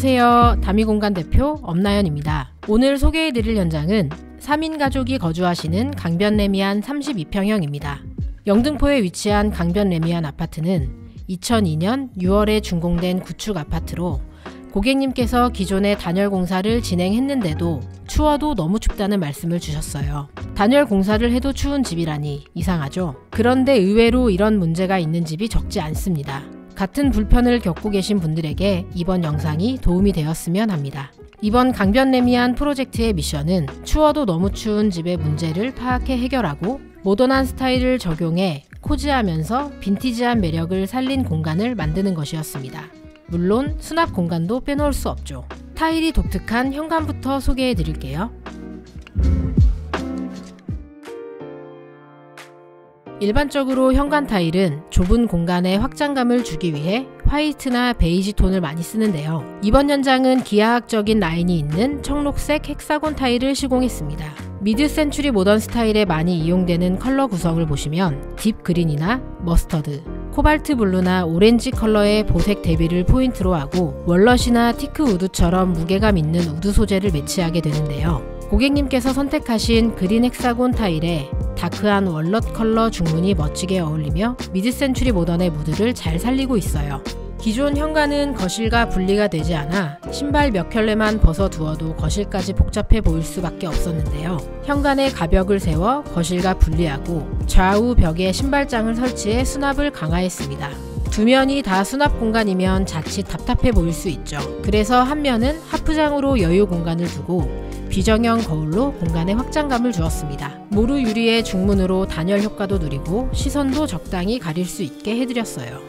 안녕하세요. 다미공간 대표 엄나연입니다. 오늘 소개해드릴 현장은 3인 가족이 거주하시는 강변 레미안 32평형입니다. 영등포에 위치한 강변 레미안 아파트는 2002년 6월에 준공된 구축 아파트로 고객님께서 기존에 단열 공사를 진행했는데도 추워도 너무 춥다는 말씀을 주셨어요. 단열 공사를 해도 추운 집이라니 이상하죠? 그런데 의외로 이런 문제가 있는 집이 적지 않습니다. 같은 불편을 겪고 계신 분들에게 이번 영상이 도움이 되었으면 합니다. 이번 강변 레미안 프로젝트의 미션은 추워도 너무 추운 집의 문제를 파악해 해결하고 모던한 스타일을 적용해 코지하면서 빈티지한 매력을 살린 공간을 만드는 것이었습니다. 물론 수납 공간도 빼놓을 수 없죠. 타일이 독특한 현관부터 소개해 드릴게요. 일반적으로 현관 타일은 좁은 공간에 확장감을 주기 위해 화이트나 베이지 톤을 많이 쓰는데요. 이번 현장은 기하학적인 라인이 있는 청록색 헥사곤 타일을 시공했습니다. 미드 센추리 모던 스타일에 많이 이용되는 컬러 구성을 보시면 딥 그린이나 머스터드, 코발트 블루나 오렌지 컬러의 보색 대비를 포인트로 하고 월넛이나 티크 우드처럼 무게감 있는 우드 소재를 매치하게 되는데요. 고객님께서 선택하신 그린 헥사곤 타일에 다크한 월넛 컬러 중문이 멋지게 어울리며 미드 센추리 모던의 무드를 잘 살리고 있어요. 기존 현관은 거실과 분리가 되지 않아 신발 몇 켤레만 벗어두어도 거실까지 복잡해 보일 수밖에 없었는데요. 현관에 가벽을 세워 거실과 분리하고 좌우 벽에 신발장을 설치해 수납을 강화했습니다. 두 면이 다 수납 공간이면 자칫 답답해 보일 수 있죠. 그래서 한 면은 하프장으로 여유 공간을 두고 비정형 거울로 공간에 확장감을 주었습니다. 모루 유리의 중문으로 단열 효과도 누리고 시선도 적당히 가릴 수 있게 해드렸어요.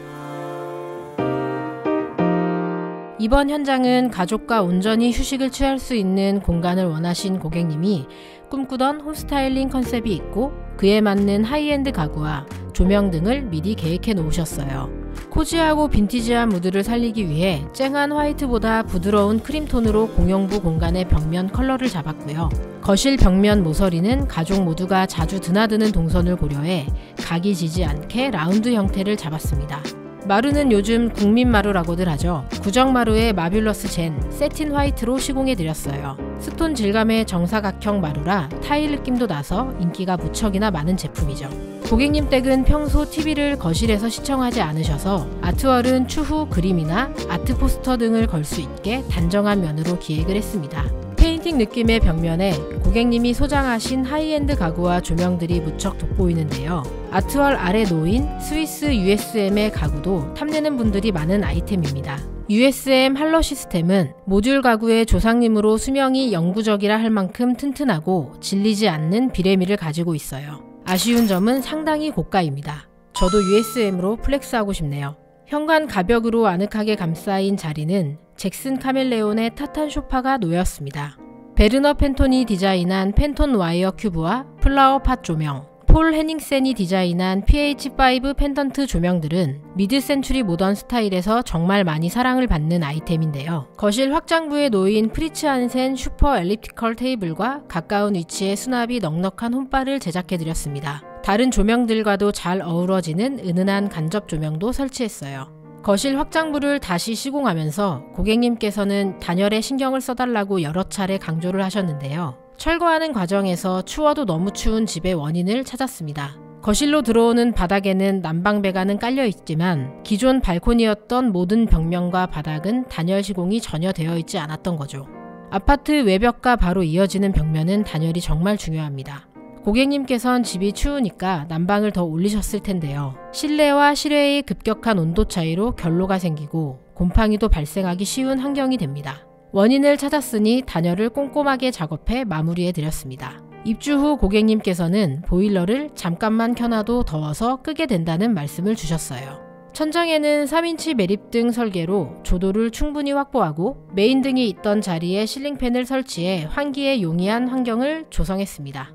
이번 현장은 가족과 온전히 휴식을 취할 수 있는 공간을 원하신 고객님이 꿈꾸던 홈스타일링 컨셉이 있고 그에 맞는 하이엔드 가구와 조명 등을 미리 계획해 놓으셨어요. 코지하고 빈티지한 무드를 살리기 위해 쨍한 화이트보다 부드러운 크림톤으로 공용부 공간의 벽면 컬러를 잡았고요. 거실 벽면 모서리는 가족 모두가 자주 드나드는 동선을 고려해 각이 지지 않게 라운드 형태를 잡았습니다. 마루는 요즘 국민마루라고들 하죠. 구정마루에 마뷸러스 젠, 세틴 화이트로 시공해드렸어요. 스톤 질감의 정사각형 마루라 타일 느낌도 나서 인기가 무척이나 많은 제품이죠. 고객님 댁은 평소 TV를 거실에서 시청하지 않으셔서 아트월은 추후 그림이나 아트 포스터 등을 걸 수 있게 단정한 면으로 기획을 했습니다. 페인팅 느낌의 벽면에 고객님이 소장하신 하이엔드 가구와 조명들이 무척 돋보이는데요. 아트월 아래 놓인 스위스 USM의 가구도 탐내는 분들이 많은 아이템입니다. USM 할러 시스템은 모듈 가구의 조상님으로 수명이 영구적이라 할 만큼 튼튼하고 질리지 않는 비레미를 가지고 있어요. 아쉬운 점은 상당히 고가입니다. 저도 USM으로 플렉스하고 싶네요. 현관 가벽으로 아늑하게 감싸인 자리는 잭슨 카멜레온의 타탄 소파가 놓였습니다. 베르너 펜톤이 디자인한 펜톤 와이어 큐브와 플라워 팟 조명, 폴 헤닝센이 디자인한 PH5 펜던트 조명들은 미드 센추리 모던 스타일에서 정말 많이 사랑을 받는 아이템인데요. 거실 확장부에 놓인 프리츠 한센 슈퍼 엘리프티컬 테이블과 가까운 위치에 수납이 넉넉한 홈바를 제작해드렸습니다. 다른 조명들과도 잘 어우러지는 은은한 간접 조명도 설치했어요. 거실 확장부를 다시 시공하면서 고객님께서는 단열에 신경을 써달라고 여러 차례 강조를 하셨는데요. 철거하는 과정에서 추워도 너무 추운 집의 원인을 찾았습니다. 거실로 들어오는 바닥에는 난방 배관은 깔려 있지만 기존 발코니였던 모든 벽면과 바닥은 단열 시공이 전혀 되어 있지 않았던 거죠. 아파트 외벽과 바로 이어지는 벽면은 단열이 정말 중요합니다. 고객님께선 집이 추우니까 난방을 더 올리셨을 텐데요. 실내와 실외의 급격한 온도 차이로 결로가 생기고 곰팡이도 발생하기 쉬운 환경이 됩니다. 원인을 찾았으니 단열을 꼼꼼하게 작업해 마무리해 드렸습니다. 입주 후 고객님께서는 보일러를 잠깐만 켜놔도 더워서 끄게 된다는 말씀을 주셨어요. 천장에는 3인치 매립등 설계로 조도를 충분히 확보하고 메인 등이 있던 자리에 실링팬을 설치해 환기에 용이한 환경을 조성했습니다.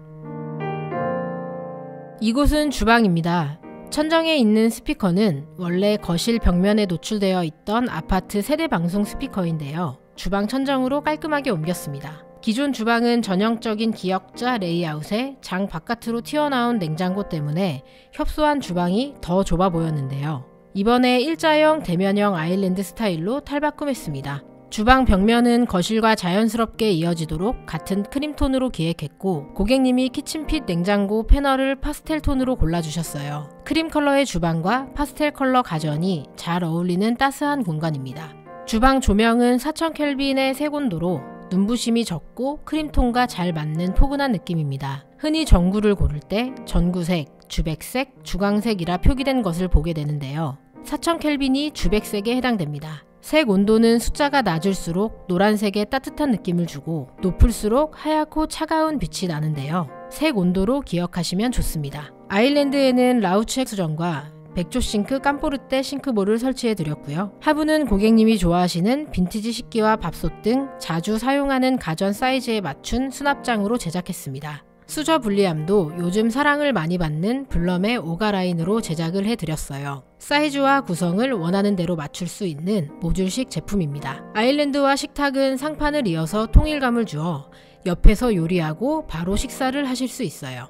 이곳은 주방입니다. 천장에 있는 스피커는 원래 거실 벽면에 노출되어 있던 아파트 세대 방송 스피커인데요. 주방 천정으로 깔끔하게 옮겼습니다. 기존 주방은 전형적인 기역자 레이아웃에 장 바깥으로 튀어나온 냉장고 때문에 협소한 주방이 더 좁아 보였는데요. 이번에 일자형 대면형 아일랜드 스타일로 탈바꿈했습니다. 주방 벽면은 거실과 자연스럽게 이어지도록 같은 크림톤으로 기획했고 고객님이 키친핏 냉장고 패널을 파스텔 톤으로 골라주셨어요. 크림 컬러의 주방과 파스텔 컬러 가전이 잘 어울리는 따스한 공간입니다. 주방 조명은 4000켈빈의 색온도로 눈부심이 적고 크림톤과 잘 맞는 포근한 느낌입니다. 흔히 전구를 고를 때 전구색, 주백색, 주광색이라 표기된 것을 보게 되는데요. 4000켈빈이 주백색에 해당됩니다. 색 온도는 숫자가 낮을수록 노란색의 따뜻한 느낌을 주고 높을수록 하얗고 차가운 빛이 나는데요. 색 온도로 기억하시면 좋습니다. 아일랜드에는 라우츠액 수전과 백조 싱크 깜포르테 싱크볼을 설치해 드렸고요. 하부는 고객님이 좋아하시는 빈티지 식기와 밥솥 등 자주 사용하는 가전 사이즈에 맞춘 수납장으로 제작했습니다. 수저 분리함도 요즘 사랑을 많이 받는 블럼의 오가 라인으로 제작을 해드렸어요. 사이즈와 구성을 원하는 대로 맞출 수 있는 모듈식 제품입니다. 아일랜드와 식탁은 상판을 이어서 통일감을 주어 옆에서 요리하고 바로 식사를 하실 수 있어요.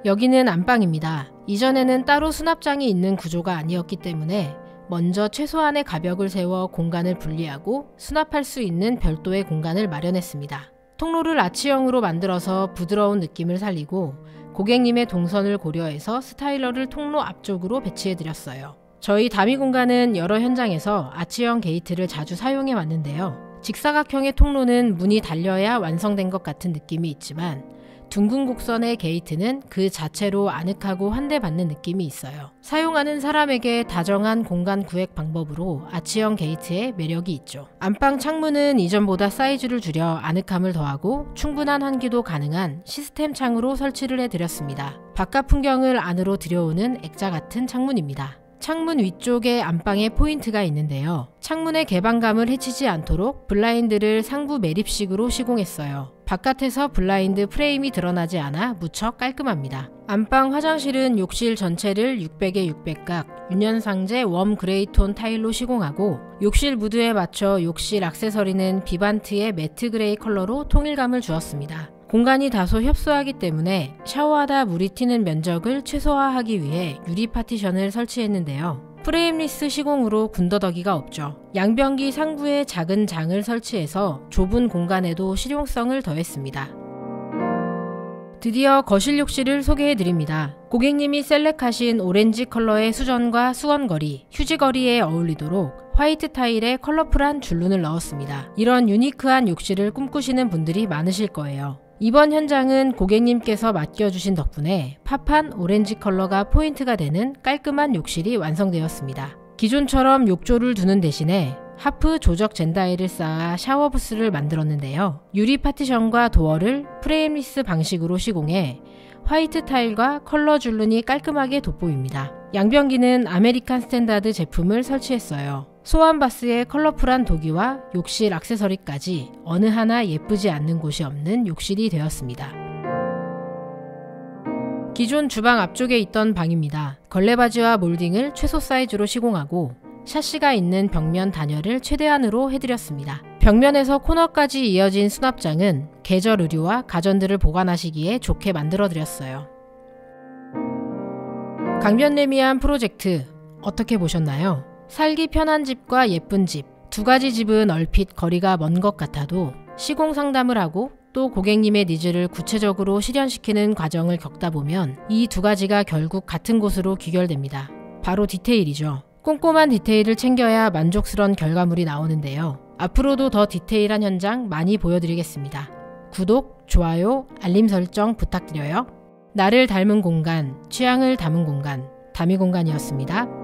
여기는 안방입니다. 이전에는 따로 수납장이 있는 구조가 아니었기 때문에 먼저 최소한의 가벽을 세워 공간을 분리하고 수납할 수 있는 별도의 공간을 마련했습니다. 통로를 아치형으로 만들어서 부드러운 느낌을 살리고 고객님의 동선을 고려해서 스타일러를 통로 앞쪽으로 배치해드렸어요. 저희 다미 공간은 여러 현장에서 아치형 게이트를 자주 사용해 왔는데요. 직사각형의 통로는 문이 달려야 완성된 것 같은 느낌이 있지만 둥근 곡선의 게이트는 그 자체로 아늑하고 환대받는 느낌이 있어요. 사용하는 사람에게 다정한 공간 구획 방법으로 아치형 게이트의 매력이 있죠. 안방 창문은 이전보다 사이즈를 줄여 아늑함을 더하고 충분한 환기도 가능한 시스템 창으로 설치를 해드렸습니다. 바깥 풍경을 안으로 들여오는 액자 같은 창문입니다. 창문 위쪽에 안방에 포인트가 있는데요. 창문의 개방감을 해치지 않도록 블라인드를 상부 매립식으로 시공했어요. 바깥에서 블라인드 프레임이 드러나지 않아 무척 깔끔합니다. 안방 화장실은 욕실 전체를 600에 600각 윤연상제 웜 그레이톤 타일로 시공하고 욕실 무드에 맞춰 욕실 액세서리는 비반트의 매트 그레이 컬러로 통일감을 주었습니다. 공간이 다소 협소하기 때문에 샤워하다 물이 튀는 면적을 최소화하기 위해 유리 파티션을 설치했는데요. 프레임리스 시공으로 군더더기가 없죠. 양변기 상부에 작은 장을 설치해서 좁은 공간에도 실용성을 더했습니다. 드디어 거실 욕실을 소개해드립니다. 고객님이 셀렉하신 오렌지 컬러의 수전과 수건거리, 휴지거리에 어울리도록 화이트 타일에 컬러풀한 줄눈을 넣었습니다. 이런 유니크한 욕실을 꿈꾸시는 분들이 많으실 거예요. 이번 현장은 고객님께서 맡겨주신 덕분에 팝한 오렌지 컬러가 포인트가 되는 깔끔한 욕실이 완성되었습니다. 기존처럼 욕조를 두는 대신에 하프 조적 젠다일을 쌓아 샤워부스를 만들었는데요. 유리 파티션과 도어를 프레임리스 방식으로 시공해 화이트 타일과 컬러 줄눈이 깔끔하게 돋보입니다. 양변기는 아메리칸 스탠다드 제품을 설치했어요. 소환바스의 컬러풀한 도기와 욕실 액세서리까지 어느 하나 예쁘지 않는 곳이 없는 욕실이 되었습니다. 기존 주방 앞쪽에 있던 방입니다. 걸레바지와 몰딩을 최소 사이즈로 시공하고 샤시가 있는 벽면 단열을 최대한으로 해드렸습니다. 벽면에서 코너까지 이어진 수납장은 계절 의류와 가전들을 보관하시기에 좋게 만들어드렸어요. 강변레미안 프로젝트 어떻게 보셨나요? 살기 편한 집과 예쁜 집, 두 가지 집은 얼핏 거리가 먼 것 같아도 시공 상담을 하고 또 고객님의 니즈를 구체적으로 실현시키는 과정을 겪다 보면 이 두 가지가 결국 같은 곳으로 귀결됩니다. 바로 디테일이죠. 꼼꼼한 디테일을 챙겨야 만족스러운 결과물이 나오는데요. 앞으로도 더 디테일한 현장 많이 보여드리겠습니다. 구독, 좋아요, 알림 설정 부탁드려요. 나를 닮은 공간, 취향을 담은 공간, 다미 공간이었습니다.